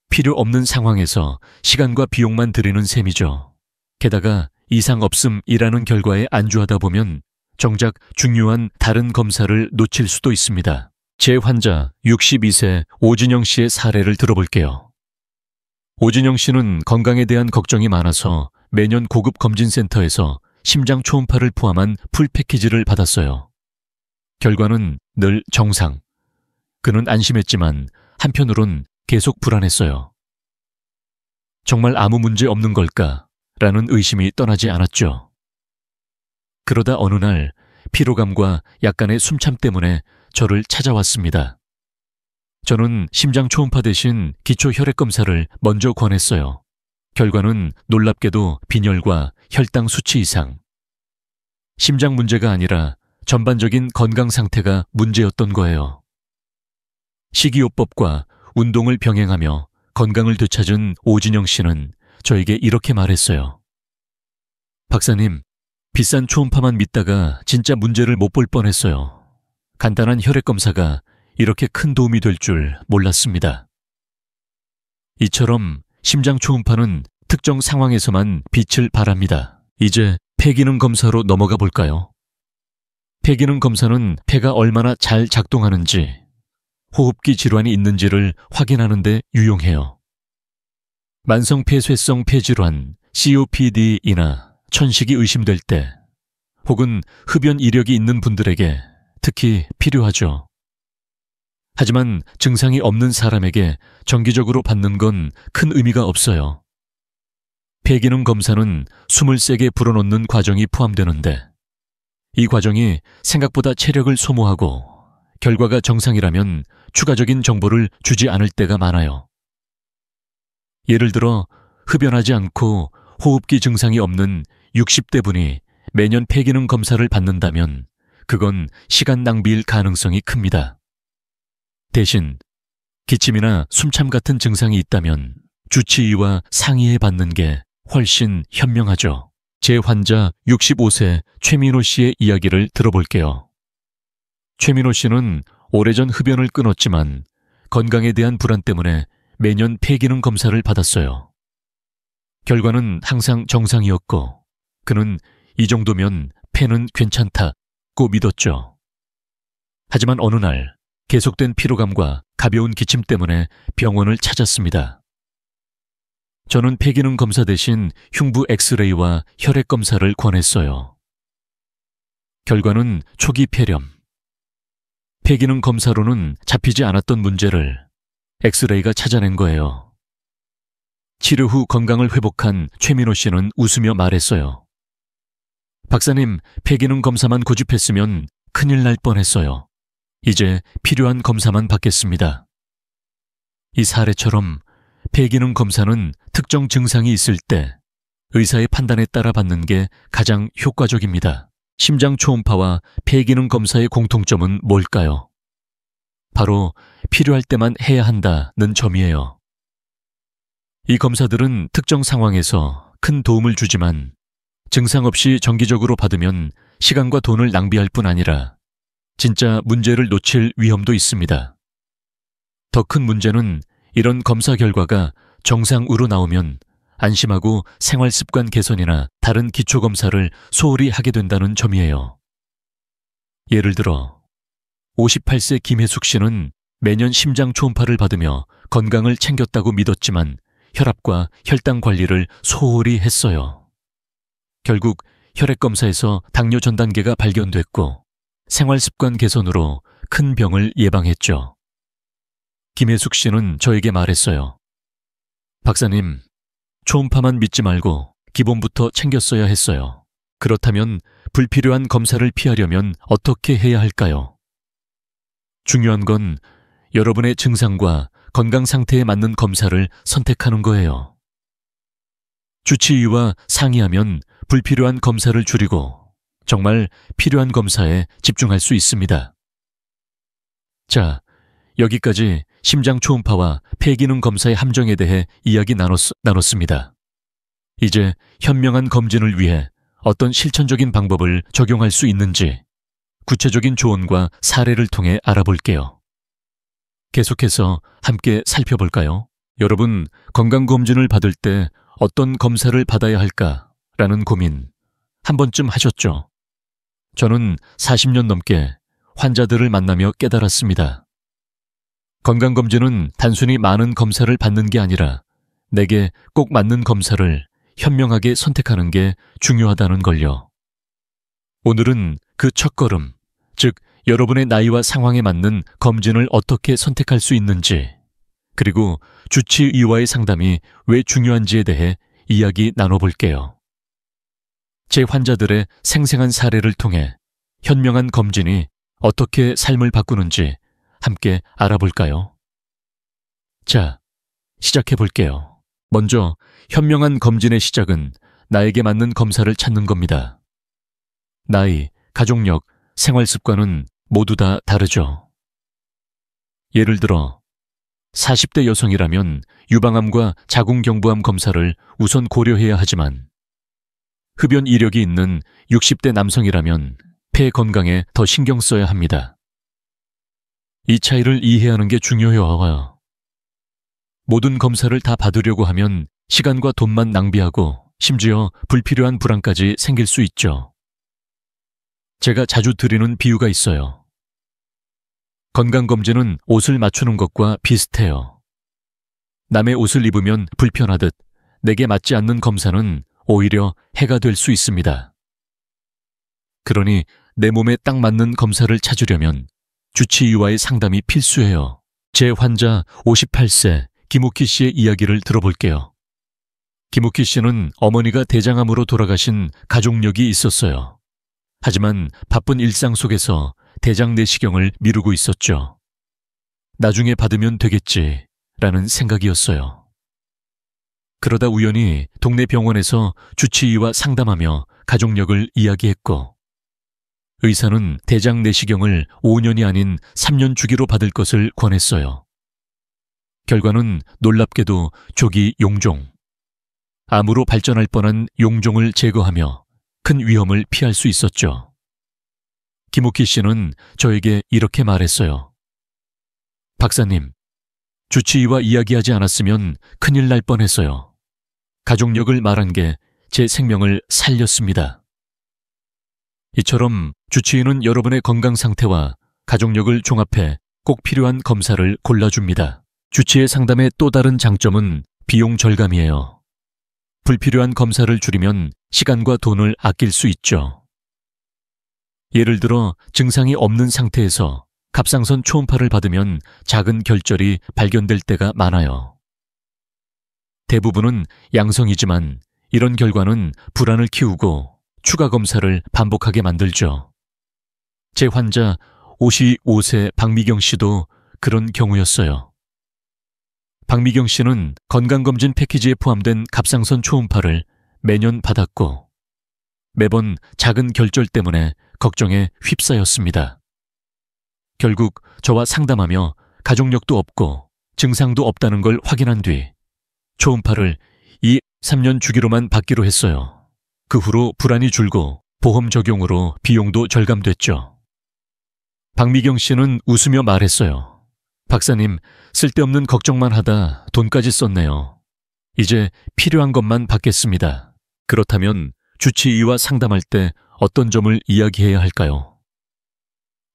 필요 없는 상황에서 시간과 비용만 들이는 셈이죠. 게다가 이상 없음이라는 결과에 안주하다 보면 정작 중요한 다른 검사를 놓칠 수도 있습니다. 제 환자 62세 오진영 씨의 사례를 들어볼게요. 오진영 씨는 건강에 대한 걱정이 많아서 매년 고급 검진센터에서 심장 초음파를 포함한 풀 패키지를 받았어요. 결과는 늘 정상. 그는 안심했지만 한편으론 계속 불안했어요. 정말 아무 문제 없는 걸까? 라는 의심이 떠나지 않았죠. 그러다 어느 날 피로감과 약간의 숨참 때문에 저를 찾아왔습니다. 저는 심장 초음파 대신 기초 혈액 검사를 먼저 권했어요. 결과는 놀랍게도 빈혈과 혈당 수치 이상. 심장 문제가 아니라 전반적인 건강 상태가 문제였던 거예요. 식이요법과 운동을 병행하며 건강을 되찾은 오진영 씨는 저에게 이렇게 말했어요. 박사님, 비싼 초음파만 믿다가 진짜 문제를 못 볼 뻔했어요. 간단한 혈액 검사가 이렇게 큰 도움이 될 줄 몰랐습니다. 이처럼 심장 초음파는 특정 상황에서만 빛을 발합니다. 이제 폐기능 검사로 넘어가 볼까요? 폐기능 검사는 폐가 얼마나 잘 작동하는지, 호흡기 질환이 있는지를 확인하는 데 유용해요. 만성 폐쇄성 폐질환, COPD이나 천식이 의심될 때, 혹은 흡연 이력이 있는 분들에게 특히 필요하죠. 하지만 증상이 없는 사람에게 정기적으로 받는 건 큰 의미가 없어요. 폐기능 검사는 숨을 세게 불어넣는 과정이 포함되는데, 이 과정이 생각보다 체력을 소모하고 결과가 정상이라면 추가적인 정보를 주지 않을 때가 많아요. 예를 들어 흡연하지 않고 호흡기 증상이 없는 60대 분이 매년 폐기능 검사를 받는다면 그건 시간 낭비일 가능성이 큽니다. 대신 기침이나 숨참 같은 증상이 있다면 주치의와 상의해 받는 게 훨씬 현명하죠. 제 환자 65세 최민호 씨의 이야기를 들어볼게요. 최민호 씨는 오래전 흡연을 끊었지만 건강에 대한 불안 때문에 매년 폐기능 검사를 받았어요. 결과는 항상 정상이었고 그는 이 정도면 폐는 괜찮다고 믿었죠. 하지만 어느 날 계속된 피로감과 가벼운 기침 때문에 병원을 찾았습니다. 저는 폐기능 검사 대신 흉부 엑스레이와 혈액 검사를 권했어요. 결과는 초기 폐렴. 폐기능 검사로는 잡히지 않았던 문제를 엑스레이가 찾아낸 거예요. 치료 후 건강을 회복한 최민호 씨는 웃으며 말했어요. 박사님, 폐기능 검사만 고집했으면 큰일 날 뻔했어요. 이제 필요한 검사만 받겠습니다. 이 사례처럼 폐기능 검사는 특정 증상이 있을 때 의사의 판단에 따라 받는 게 가장 효과적입니다. 심장 초음파와 폐기능 검사의 공통점은 뭘까요? 바로 필요할 때만 해야 한다는 점이에요. 이 검사들은 특정 상황에서 큰 도움을 주지만 증상 없이 정기적으로 받으면 시간과 돈을 낭비할 뿐 아니라 진짜 문제를 놓칠 위험도 있습니다. 더 큰 문제는 이런 검사 결과가 정상으로 나오면 안심하고 생활습관 개선이나 다른 기초검사를 소홀히 하게 된다는 점이에요. 예를 들어 58세 김혜숙 씨는 매년 심장 초음파를 받으며 건강을 챙겼다고 믿었지만 혈압과 혈당 관리를 소홀히 했어요. 결국 혈액 검사에서 당뇨 전 단계가 발견됐고 생활 습관 개선으로 큰 병을 예방했죠. 김혜숙 씨는 저에게 말했어요. 박사님, 초음파만 믿지 말고 기본부터 챙겼어야 했어요. 그렇다면 불필요한 검사를 피하려면 어떻게 해야 할까요? 중요한 건 여러분의 증상과 건강 상태에 맞는 검사를 선택하는 거예요. 주치의와 상의하면 불필요한 검사를 줄이고 정말 필요한 검사에 집중할 수 있습니다. 자, 여기까지 심장 초음파와 폐기능 검사의 함정에 대해 이야기 나눴습니다. 이제 현명한 검진을 위해 어떤 실천적인 방법을 적용할 수 있는지 구체적인 조언과 사례를 통해 알아볼게요. 계속해서 함께 살펴볼까요? 여러분, 건강검진을 받을 때 어떤 검사를 받아야 할까라는 고민 한 번쯤 하셨죠? 저는 40년 넘게 환자들을 만나며 깨달았습니다. 건강검진은 단순히 많은 검사를 받는 게 아니라 내게 꼭 맞는 검사를 현명하게 선택하는 게 중요하다는 걸요. 오늘은 그 첫걸음, 즉 여러분의 나이와 상황에 맞는 검진을 어떻게 선택할 수 있는지, 그리고 주치의와의 상담이 왜 중요한지에 대해 이야기 나눠볼게요. 제 환자들의 생생한 사례를 통해 현명한 검진이 어떻게 삶을 바꾸는지 함께 알아볼까요? 자, 시작해볼게요. 먼저 현명한 검진의 시작은 나에게 맞는 검사를 찾는 겁니다. 나이, 가족력, 생활 습관은 모두 다 다르죠. 예를 들어 40대 여성이라면 유방암과 자궁경부암 검사를 우선 고려해야 하지만 흡연 이력이 있는 60대 남성이라면 폐 건강에 더 신경 써야 합니다. 이 차이를 이해하는 게 중요해요. 모든 검사를 다 받으려고 하면 시간과 돈만 낭비하고 심지어 불필요한 불안까지 생길 수 있죠. 제가 자주 드리는 비유가 있어요. 건강검진은 옷을 맞추는 것과 비슷해요. 남의 옷을 입으면 불편하듯 내게 맞지 않는 검사는 오히려 해가 될 수 있습니다. 그러니 내 몸에 딱 맞는 검사를 찾으려면 주치의와의 상담이 필수예요. 제 환자 58세 김옥희 씨의 이야기를 들어볼게요. 김옥희 씨는 어머니가 대장암으로 돌아가신 가족력이 있었어요. 하지만 바쁜 일상 속에서 대장 내시경을 미루고 있었죠. 나중에 받으면 되겠지라는 생각이었어요. 그러다 우연히 동네 병원에서 주치의와 상담하며 가족력을 이야기했고 의사는 대장 내시경을 5년이 아닌 3년 주기로 받을 것을 권했어요. 결과는 놀랍게도 조기 용종. 암으로 발전할 뻔한 용종을 제거하며 큰 위험을 피할 수 있었죠. 김옥희 씨는 저에게 이렇게 말했어요. 박사님, 주치의와 이야기하지 않았으면 큰일 날 뻔했어요. 가족력을 말한 게 제 생명을 살렸습니다. 이처럼 주치의는 여러분의 건강 상태와 가족력을 종합해 꼭 필요한 검사를 골라줍니다. 주치의 상담의 또 다른 장점은 비용 절감이에요. 불필요한 검사를 줄이면 시간과 돈을 아낄 수 있죠. 예를 들어 증상이 없는 상태에서 갑상선 초음파를 받으면 작은 결절이 발견될 때가 많아요. 대부분은 양성이지만 이런 결과는 불안을 키우고 추가 검사를 반복하게 만들죠. 제 환자 55세 박미경 씨도 그런 경우였어요. 박미경 씨는 건강검진 패키지에 포함된 갑상선 초음파를 매년 받았고 매번 작은 결절 때문에 걱정에 휩싸였습니다. 결국 저와 상담하며 가족력도 없고 증상도 없다는 걸 확인한 뒤 초음파를 2-3년 주기로만 받기로 했어요. 그 후로 불안이 줄고 보험 적용으로 비용도 절감됐죠. 박미경 씨는 웃으며 말했어요. 박사님, 쓸데없는 걱정만 하다 돈까지 썼네요. 이제 필요한 것만 받겠습니다. 그렇다면 주치의와 상담할 때 어떤 점을 이야기해야 할까요?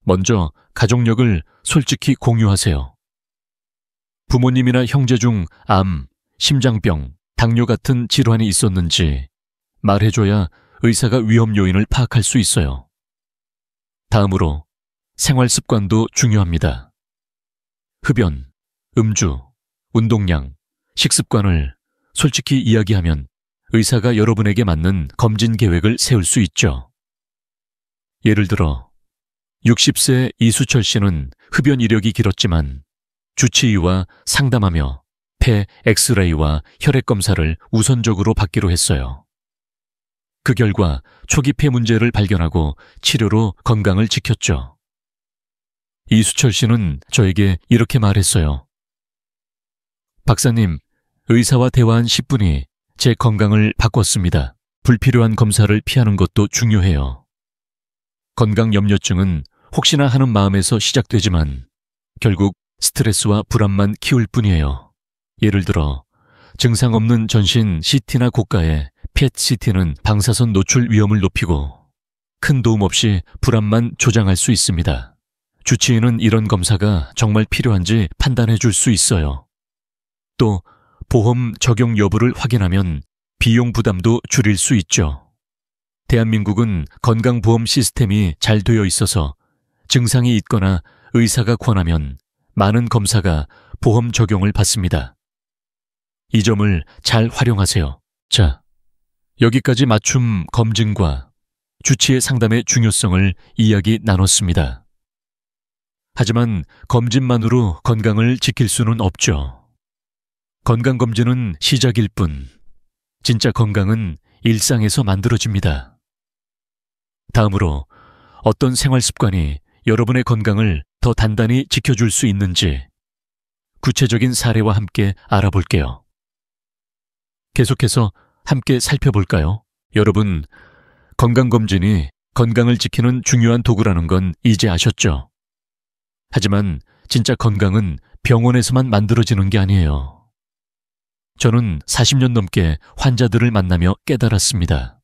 먼저 가족력을 솔직히 공유하세요. 부모님이나 형제 중 암, 심장병, 당뇨 같은 질환이 있었는지 말해줘야 의사가 위험 요인을 파악할 수 있어요. 다음으로 생활 습관도 중요합니다. 흡연, 음주, 운동량, 식습관을 솔직히 이야기하면 의사가 여러분에게 맞는 검진 계획을 세울 수 있죠. 예를 들어 60세 이수철 씨는 흡연 이력이 길었지만 주치의와 상담하며 폐 엑스레이와 혈액 검사를 우선적으로 받기로 했어요. 그 결과 초기 폐 문제를 발견하고 치료로 건강을 지켰죠. 이수철 씨는 저에게 이렇게 말했어요. 박사님, 의사와 대화한 10분이 제 건강을 바꿨습니다. 불필요한 검사를 피하는 것도 중요해요. 건강 염려증은 혹시나 하는 마음에서 시작되지만 결국 스트레스와 불안만 키울 뿐이에요. 예를 들어 증상 없는 전신 CT나 고가의 PET-CT는 방사선 노출 위험을 높이고 큰 도움 없이 불안만 조장할 수 있습니다. 주치의는 이런 검사가 정말 필요한지 판단해 줄 수 있어요. 또 보험 적용 여부를 확인하면 비용 부담도 줄일 수 있죠. 대한민국은 건강보험 시스템이 잘 되어 있어서 증상이 있거나 의사가 권하면 많은 검사가 보험 적용을 받습니다. 이 점을 잘 활용하세요. 자, 여기까지 맞춤 검진과 주치의 상담의 중요성을 이야기 나눴습니다. 하지만 검진만으로 건강을 지킬 수는 없죠. 건강검진은 시작일 뿐, 진짜 건강은 일상에서 만들어집니다. 다음으로 어떤 생활 습관이 여러분의 건강을 더 단단히 지켜줄 수 있는지 구체적인 사례와 함께 알아볼게요. 계속해서 함께 살펴볼까요? 여러분, 건강검진이 건강을 지키는 중요한 도구라는 건 이제 아셨죠? 하지만 진짜 건강은 병원에서만 만들어지는 게 아니에요. 저는 40년 넘게 환자들을 만나며 깨달았습니다.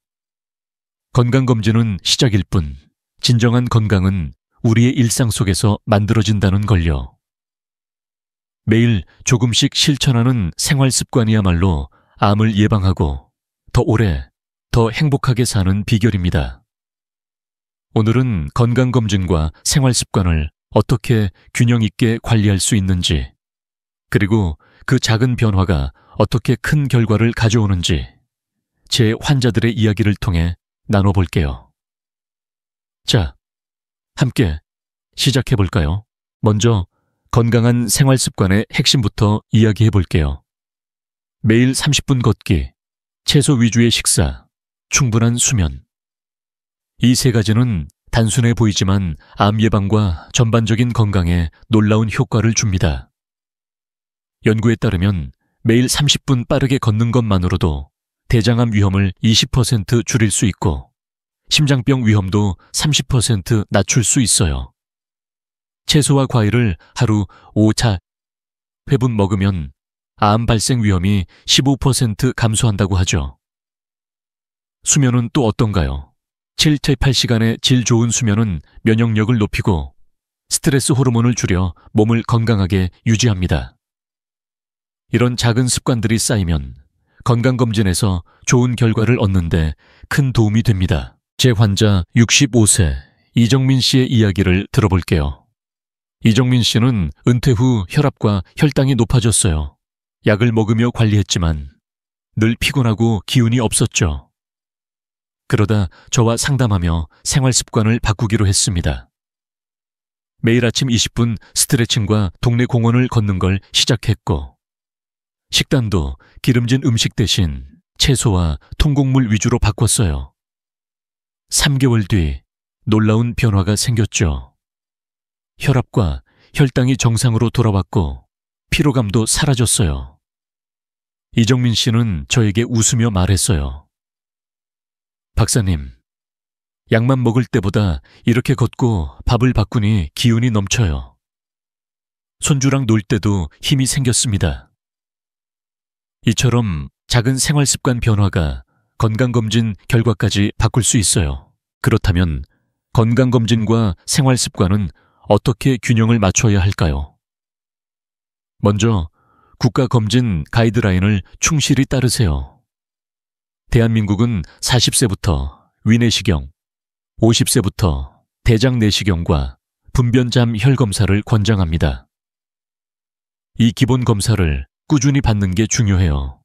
건강검진은 시작일 뿐, 진정한 건강은 우리의 일상 속에서 만들어진다는 걸요. 매일 조금씩 실천하는 생활 습관이야말로 암을 예방하고 더 오래, 더 행복하게 사는 비결입니다. 오늘은 건강검진과 생활 습관을 어떻게 균형 있게 관리할 수 있는지, 그리고 그 작은 변화가 어떻게 큰 결과를 가져오는지 제 환자들의 이야기를 통해 나눠볼게요. 자, 함께 시작해볼까요? 먼저 건강한 생활 습관의 핵심부터 이야기해볼게요. 매일 30분 걷기, 채소 위주의 식사, 충분한 수면. 이 세 가지는 단순해 보이지만 암 예방과 전반적인 건강에 놀라운 효과를 줍니다. 연구에 따르면 매일 30분 빠르게 걷는 것만으로도 대장암 위험을 20% 줄일 수 있고 심장병 위험도 30% 낮출 수 있어요. 채소와 과일을 하루 5회분 먹으면 암 발생 위험이 15% 감소한다고 하죠. 수면은 또 어떤가요? 7-8시간의 질 좋은 수면은 면역력을 높이고 스트레스 호르몬을 줄여 몸을 건강하게 유지합니다. 이런 작은 습관들이 쌓이면 건강검진에서 좋은 결과를 얻는데 큰 도움이 됩니다. 제 환자 65세 이정민 씨의 이야기를 들어볼게요. 이정민 씨는 은퇴 후 혈압과 혈당이 높아졌어요. 약을 먹으며 관리했지만 늘 피곤하고 기운이 없었죠. 그러다 저와 상담하며 생활 습관을 바꾸기로 했습니다. 매일 아침 20분 스트레칭과 동네 공원을 걷는 걸 시작했고 식단도 기름진 음식 대신 채소와 통곡물 위주로 바꿨어요. 3개월 뒤 놀라운 변화가 생겼죠. 혈압과 혈당이 정상으로 돌아왔고 피로감도 사라졌어요. 이정민 씨는 저에게 웃으며 말했어요. 박사님, 약만 먹을 때보다 이렇게 걷고 밥을 바꾸니 기운이 넘쳐요. 손주랑 놀 때도 힘이 생겼습니다. 이처럼 작은 생활 습관 변화가 건강검진 결과까지 바꿀 수 있어요. 그렇다면 건강검진과 생활습관은 어떻게 균형을 맞춰야 할까요? 먼저 국가검진 가이드라인을 충실히 따르세요. 대한민국은 40세부터 위내시경, 50세부터 대장내시경과 분변잠 혈검사를 권장합니다. 이 기본 검사를 꾸준히 받는 게 중요해요.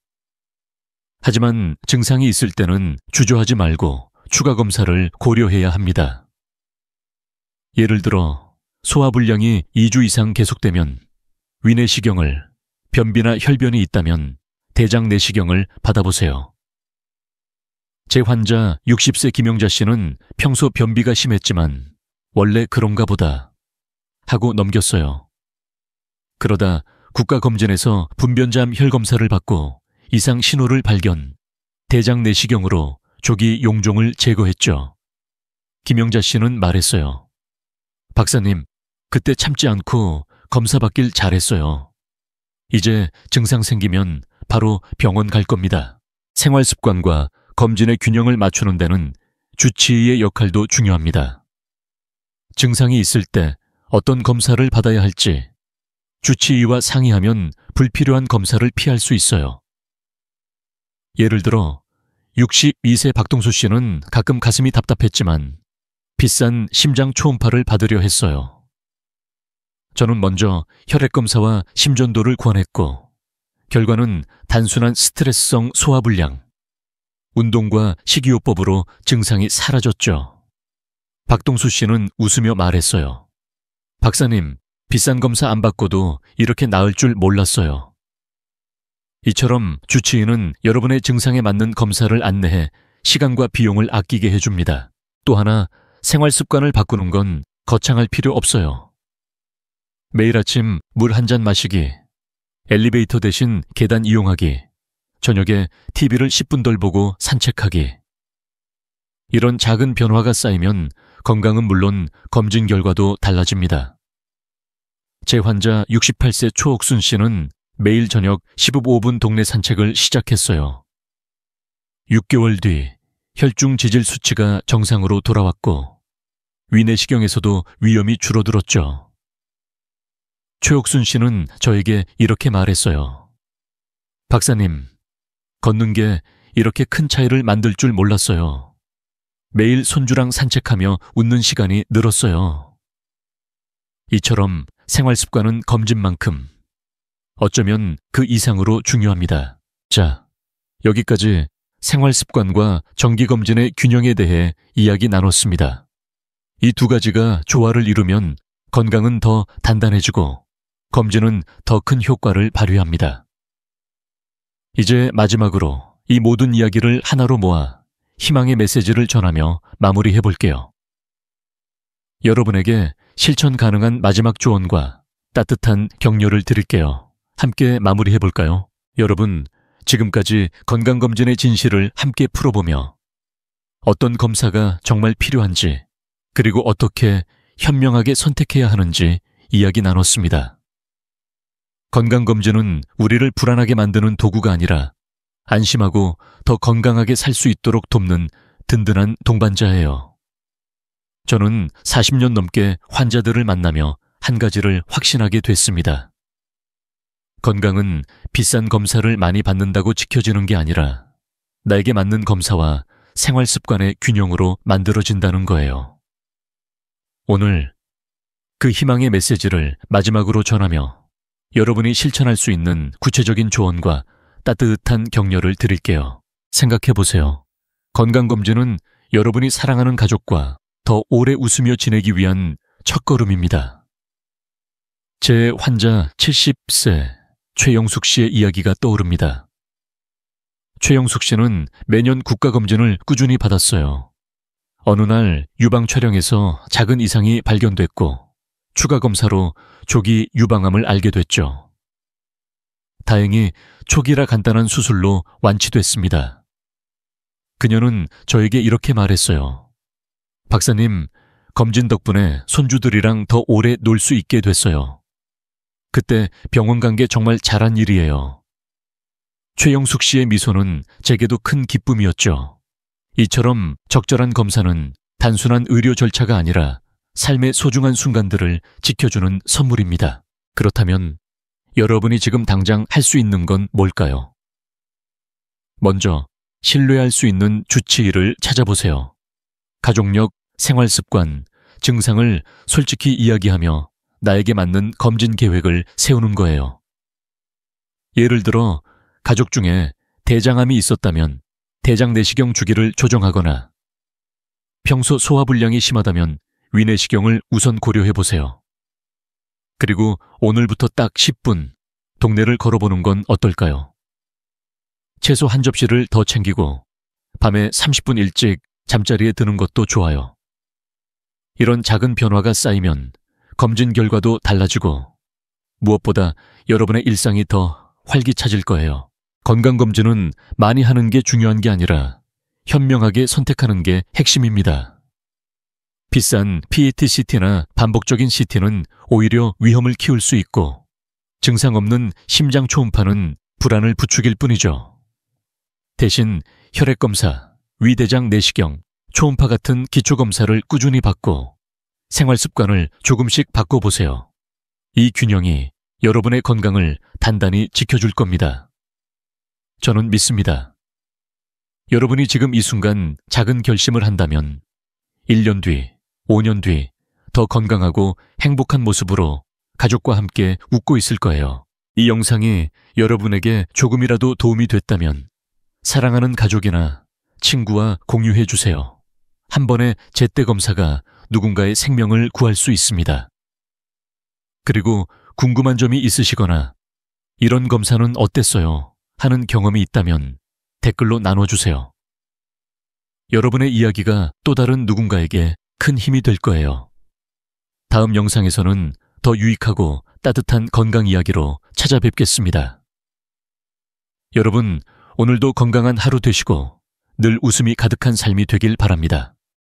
하지만 증상이 있을 때는 주저하지 말고 추가 검사를 고려해야 합니다. 예를 들어 소화불량이 2주 이상 계속되면 위내시경을, 변비나 혈변이 있다면 대장내시경을 받아보세요. 제 환자 60세 김영자 씨는 평소 변비가 심했지만 원래 그런가 보다 하고 넘겼어요. 그러다 국가검진에서 분변잠 혈검사를 받고 이상 신호를 발견, 대장내시경으로 조기 용종을 제거했죠. 김영자 씨는 말했어요. 박사님, 그때 참지 않고 검사 받길 잘했어요. 이제 증상 생기면 바로 병원 갈 겁니다. 생활습관과 검진의 균형을 맞추는 데는 주치의의 역할도 중요합니다. 증상이 있을 때 어떤 검사를 받아야 할지 주치의와 상의하면 불필요한 검사를 피할 수 있어요. 예를 들어 62세 박동수 씨는 가끔 가슴이 답답했지만 비싼 심장 초음파를 받으려 했어요. 저는 먼저 혈액검사와 심전도를 권했고 결과는 단순한 스트레스성 소화불량, 운동과 식이요법으로 증상이 사라졌죠. 박동수 씨는 웃으며 말했어요. 박사님, 비싼 검사 안 받고도 이렇게 나을 줄 몰랐어요. 이처럼 주치의는 여러분의 증상에 맞는 검사를 안내해 시간과 비용을 아끼게 해줍니다. 또 하나, 생활습관을 바꾸는 건 거창할 필요 없어요. 매일 아침 물 한 잔 마시기, 엘리베이터 대신 계단 이용하기, 저녁에 TV를 10분 덜 보고 산책하기. 이런 작은 변화가 쌓이면 건강은 물론 검진 결과도 달라집니다. 제 환자 68세 초옥순 씨는 매일 저녁 15분 동네 산책을 시작했어요. 6개월 뒤 혈중 지질 수치가 정상으로 돌아왔고 위내시경에서도 위험이 줄어들었죠. 최옥순 씨는 저에게 이렇게 말했어요. 박사님, 걷는 게 이렇게 큰 차이를 만들 줄 몰랐어요. 매일 손주랑 산책하며 웃는 시간이 늘었어요. 이처럼 생활습관은 검진만큼 어쩌면 그 이상으로 중요합니다. 자, 여기까지 생활습관과 정기검진의 균형에 대해 이야기 나눴습니다. 이 두 가지가 조화를 이루면 건강은 더 단단해지고 검진은 더 큰 효과를 발휘합니다. 이제 마지막으로 이 모든 이야기를 하나로 모아 희망의 메시지를 전하며 마무리해 볼게요. 여러분에게 실천 가능한 마지막 조언과 따뜻한 격려를 드릴게요. 함께 마무리해 볼까요? 여러분, 지금까지 건강검진의 진실을 함께 풀어보며 어떤 검사가 정말 필요한지 그리고 어떻게 현명하게 선택해야 하는지 이야기 나눴습니다. 건강검진은 우리를 불안하게 만드는 도구가 아니라 안심하고 더 건강하게 살 수 있도록 돕는 든든한 동반자예요. 저는 40년 넘게 환자들을 만나며 한 가지를 확신하게 됐습니다. 건강은 비싼 검사를 많이 받는다고 지켜지는 게 아니라 나에게 맞는 검사와 생활 습관의 균형으로 만들어진다는 거예요. 오늘 그 희망의 메시지를 마지막으로 전하며 여러분이 실천할 수 있는 구체적인 조언과 따뜻한 격려를 드릴게요. 생각해 보세요. 건강검진은 여러분이 사랑하는 가족과 더 오래 웃으며 지내기 위한 첫걸음입니다. 제 환자 70세 최영숙 씨의 이야기가 떠오릅니다. 최영숙 씨는 매년 국가검진을 꾸준히 받았어요. 어느 날 유방 촬영에서 작은 이상이 발견됐고 추가 검사로 조기 유방암을 알게 됐죠. 다행히 초기라 간단한 수술로 완치됐습니다. 그녀는 저에게 이렇게 말했어요. 박사님, 검진 덕분에 손주들이랑 더 오래 놀 수 있게 됐어요. 그때 병원 간 게 정말 잘한 일이에요. 최영숙 씨의 미소는 제게도 큰 기쁨이었죠. 이처럼 적절한 검사는 단순한 의료 절차가 아니라 삶의 소중한 순간들을 지켜주는 선물입니다. 그렇다면 여러분이 지금 당장 할 수 있는 건 뭘까요? 먼저 신뢰할 수 있는 주치의를 찾아보세요. 가족력, 생활습관, 증상을 솔직히 이야기하며 나에게 맞는 검진 계획을 세우는 거예요. 예를 들어 가족 중에 대장암이 있었다면 대장 내시경 주기를 조정하거나 평소 소화불량이 심하다면 위내시경을 우선 고려해보세요. 그리고 오늘부터 딱 10분 동네를 걸어보는 건 어떨까요? 채소 한 접시를 더 챙기고 밤에 30분 일찍 잠자리에 드는 것도 좋아요. 이런 작은 변화가 쌓이면 검진 결과도 달라지고 무엇보다 여러분의 일상이 더 활기차질 거예요. 건강검진은 많이 하는 게 중요한 게 아니라 현명하게 선택하는 게 핵심입니다. 비싼 PET-CT나 반복적인 CT는 오히려 위험을 키울 수 있고 증상 없는 심장 초음파는 불안을 부추길 뿐이죠. 대신 혈액검사, 위대장 내시경, 초음파 같은 기초검사를 꾸준히 받고 생활습관을 조금씩 바꿔보세요. 이 균형이 여러분의 건강을 단단히 지켜줄 겁니다. 저는 믿습니다. 여러분이 지금 이 순간 작은 결심을 한다면 1년 뒤, 5년 뒤 더 건강하고 행복한 모습으로 가족과 함께 웃고 있을 거예요. 이 영상이 여러분에게 조금이라도 도움이 됐다면 사랑하는 가족이나 친구와 공유해 주세요. 한 번의 제때 검사가 누군가의 생명을 구할 수 있습니다. 그리고 궁금한 점이 있으시거나 이런 검사는 어땠어요? 하는 경험이 있다면 댓글로 나눠주세요. 여러분의 이야기가 또 다른 누군가에게 큰 힘이 될 거예요. 다음 영상에서는 더 유익하고 따뜻한 건강 이야기로 찾아뵙겠습니다. 여러분, 오늘도 건강한 하루 되시고 늘 웃음이 가득한 삶이 되길 바랍니다.